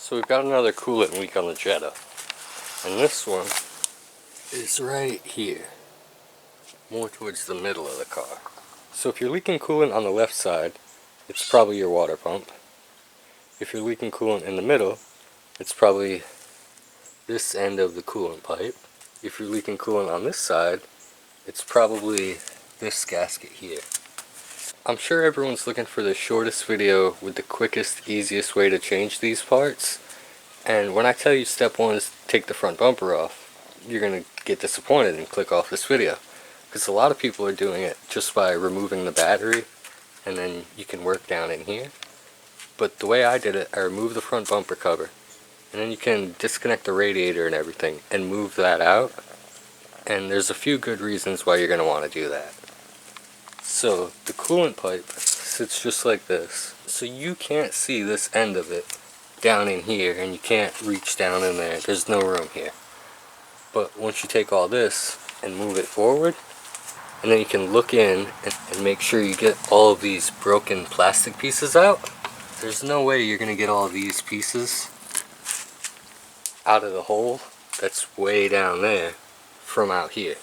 So we've got another coolant leak on the Jetta, and this one is right here, more towards the middle of the car. So if you're leaking coolant on the left side, it's probably your water pump. If you're leaking coolant in the middle, it's probably this end of the coolant pipe. If you're leaking coolant on this side, it's probably this gasket here. I'm sure everyone's looking for the shortest video with the quickest, easiest way to change these parts. And when I tell you step one is take the front bumper off, you're going to get disappointed and click off this video. Because a lot of people are doing it just by removing the battery, and then you can work down in here. But the way I did it, I removed the front bumper cover, and then you can disconnect the radiator and everything and move that out. And there's a few good reasons why you're going to want to do that. So the coolant pipe sits just like this. So you can't see this end of it down in here, and you can't reach down in there. There's no room here. But once you take all this and move it forward, and then you can look in and make sure you get all of these broken plastic pieces out. There's no way you're going to get all of these pieces out of the hole that's way down there from out here.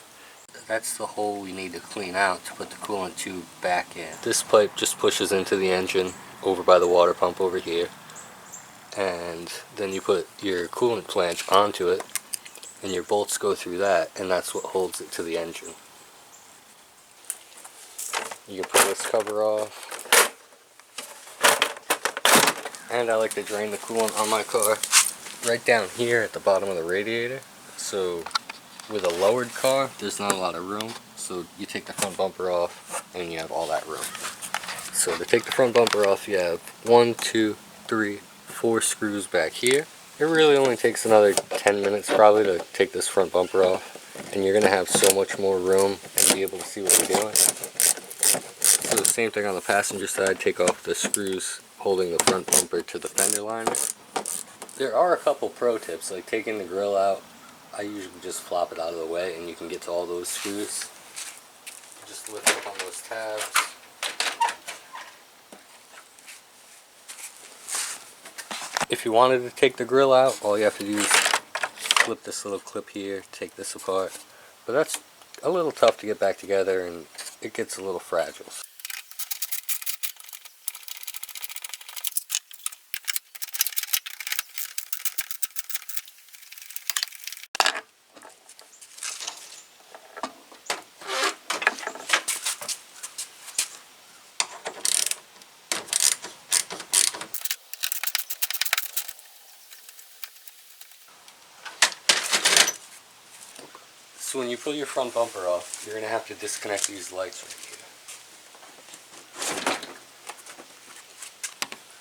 That's the hole we need to clean out to put the coolant tube back in. This pipe just pushes into the engine over by the water pump over here, and then you put your coolant flange onto it, and your bolts go through that, and that's what holds it to the engine. You can pull this cover off, and I like to drain the coolant on my car right down here at the bottom of the radiator. So with a lowered car, there's not a lot of room, so you take the front bumper off and you have all that room. So to take the front bumper off, you have 1, 2, 3, 4 screws back here. It really only takes another 10 minutes probably to take this front bumper off, and you're going to have so much more room and be able to see what you're doing. So the same thing on the passenger side, take off the screws holding the front bumper to the fender liner. There are a couple pro tips, like taking the grill out. I usually just flop it out of the way and you can get to all those screws. Just lift up on those tabs. If you wanted to take the grill out, all you have to do is flip this little clip here, take this apart. But that's a little tough to get back together, and it gets a little fragile. So when you pull your front bumper off, you're going to have to disconnect these lights right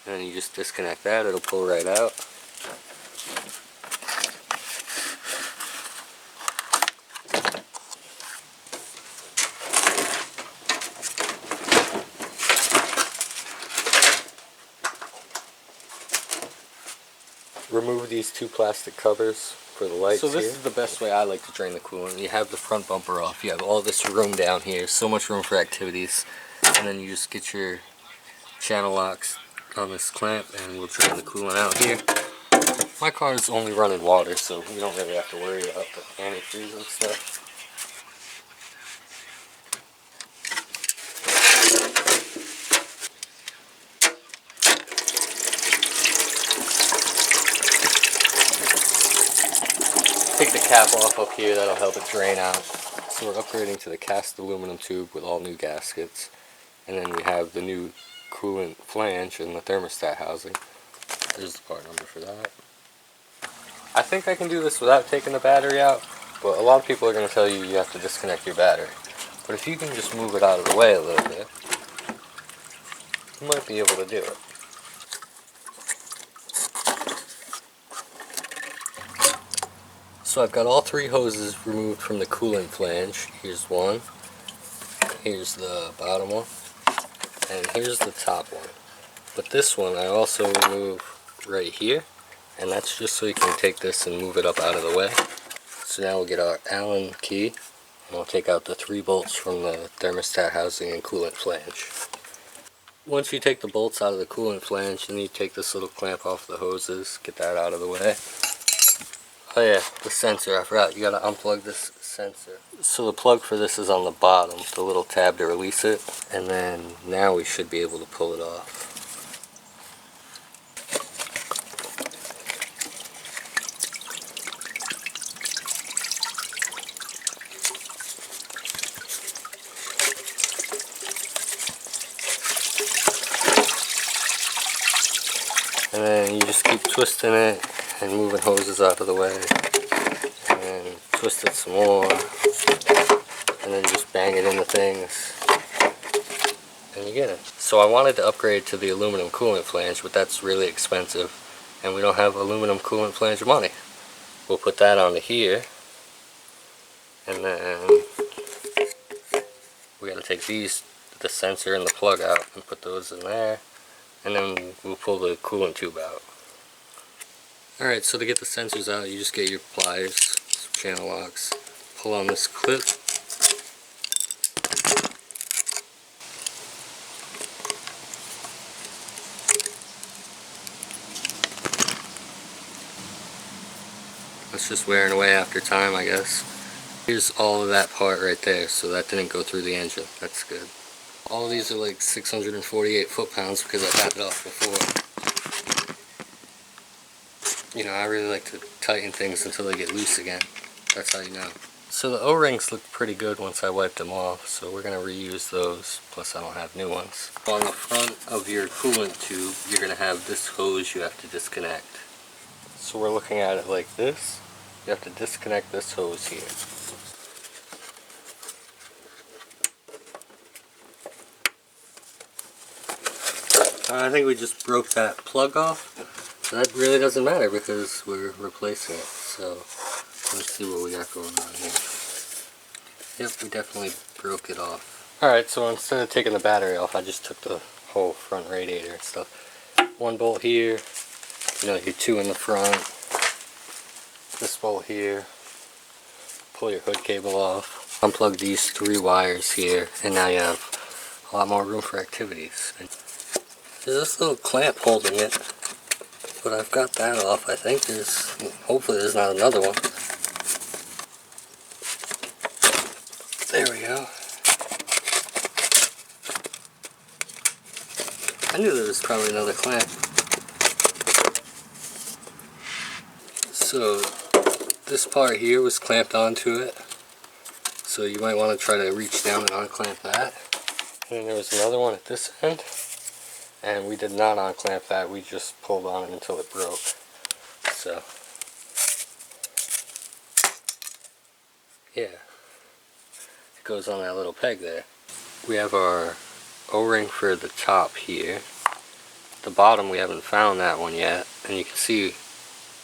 here. And then you just disconnect that, it'll pull right out. Remove these two plastic covers for the lights. So this is the best way I like to drain the coolant. You have the front bumper off, you have all this room down here, so much room for activities, and then you just get your channel locks on this clamp and we'll drain the coolant out here. My car is only running water, so we don't really have to worry about the antifreeze and stuff. Take the cap off up here, that'll help it drain out. So we're upgrading to the cast aluminum tube with all new gaskets. And then we have the new coolant flange and the thermostat housing. There's the part number for that. I think I can do this without taking the battery out, but a lot of people are going to tell you you have to disconnect your battery. But if you can just move it out of the way a little bit, you might be able to do it. So I've got all 3 hoses removed from the coolant flange. Here's one, here's the bottom one, and here's the top one. But this one I also remove right here, and that's just so you can take this and move it up out of the way. So now we'll get our Allen key, and we'll take out the 3 bolts from the thermostat housing and coolant flange. Once you take the bolts out of the coolant flange, then you take this little clamp off the hoses, get that out of the way. Oh yeah, the sensor, I forgot, you gotta unplug this sensor. So the plug for this is on the bottom, the little tab to release it, and then now we should be able to pull it off. And then you just keep twisting it and moving hoses out of the way. And twist it some more. And then just bang it into things. And you get it. So I wanted to upgrade to the aluminum coolant flange, but that's really expensive. And we don't have aluminum coolant flange money. We'll put that onto here. And then we gotta take these, the sensor and the plug out, and put those in there. And then we'll pull the coolant tube out. Alright, so to get the sensors out, you just get your pliers, some channel locks, pull on this clip. It's just wearing away after time, I guess. Here's all of that part right there, so that didn't go through the engine. That's good. All of these are like 648 foot-pounds because I've had it off before. You know, I really like to tighten things until they get loose again. That's how you know. So the O-rings look pretty good once I wiped them off, so we're going to reuse those, plus I don't have new ones. On the front of your coolant tube, you're going to have this hose you have to disconnect. So we're looking at it like this. You have to disconnect this hose here. I think we just broke that plug off. So that really doesn't matter because we're replacing it. So let's see what we got going on here. Yep, we definitely broke it off. Alright, so instead of taking the battery off, I just took the whole front radiator and stuff. One bolt here, you know, your two in the front. This bolt here. Pull your hood cable off. Unplug these 3 wires here, and now you have a lot more room for activities. There's this little clamp holding it, but I've got that off. I think hopefully there's not another one. There we go. I knew there was probably another clamp. So this part here was clamped onto it, so you might want to try to reach down and unclamp that. And then there was another one at this end. And we did not unclamp that, we just pulled on it until it broke. So, yeah, it goes on that little peg there. We have our O-ring for the top here. The bottom, we haven't found that one yet, and you can see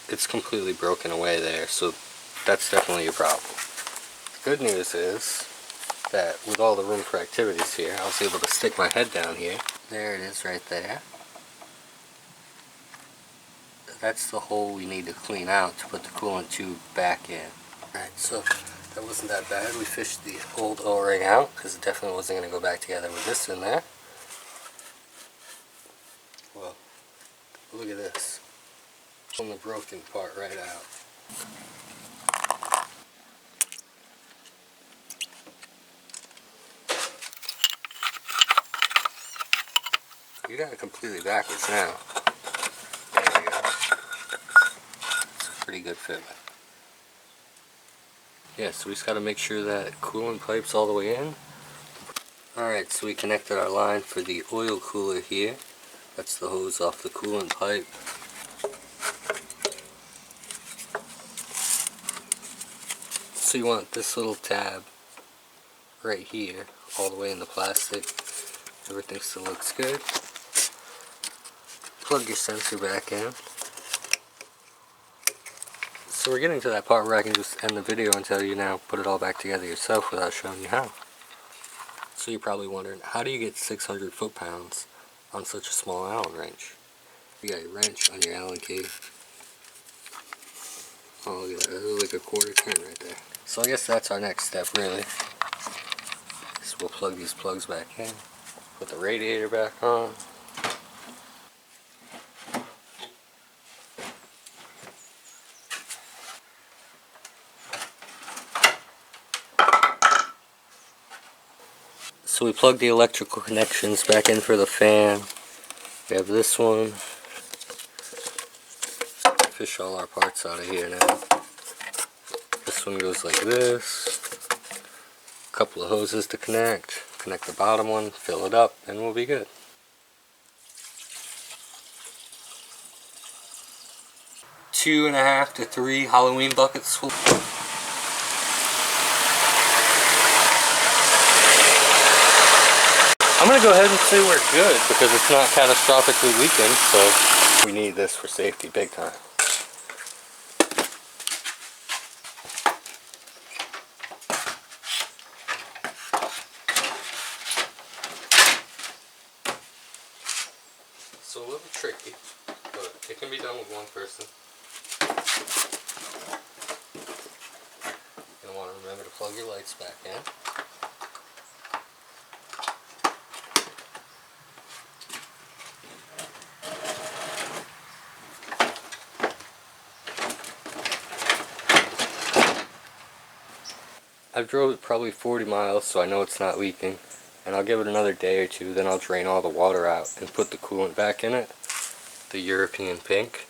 it's completely broken away there, so that's definitely your problem. The good news is that with all the room for activities here, I was able to stick my head down here. There it is right there. That's the hole we need to clean out to put the coolant tube back in. Alright, so that wasn't that bad. We fished the old O-ring out because it definitely wasn't going to go back together with this in there. Well, look at this. Pulling the broken part right out. You got it completely backwards now. There we go. It's a pretty good fit. Yeah, so we just got to make sure that coolant pipe's all the way in. Alright, so we connected our line for the oil cooler here. That's the hose off the coolant pipe. So you want this little tab right here, all the way in the plastic. Everything still looks good. Plug your sensor back in. So we're getting to that part where I can just end the video and tell you now put it all back together yourself without showing you how. So you're probably wondering, how do you get 600 foot-pounds on such a small Allen wrench? You got your wrench on your Allen key. Oh, look at that, that's like a quarter turn right there. So I guess that's our next step really. So we'll plug these plugs back in. Put the radiator back on. So we plug the electrical connections back in for the fan. We have this one. Fish all our parts out of here now. This one goes like this. A couple of hoses to connect. Connect the bottom one, fill it up, and we'll be good. Two and a half to 3 Halloween buckets full. I'm going to go ahead and say we're good because it's not catastrophically leaking, so we need this for safety big time. So a little tricky, but it can be done with one person. You're going to want to remember to plug your lights back in. I've drove it probably 40 miles, so I know it's not leaking, and I'll give it another day or two, then I'll drain all the water out and put the coolant back in it, the European pink.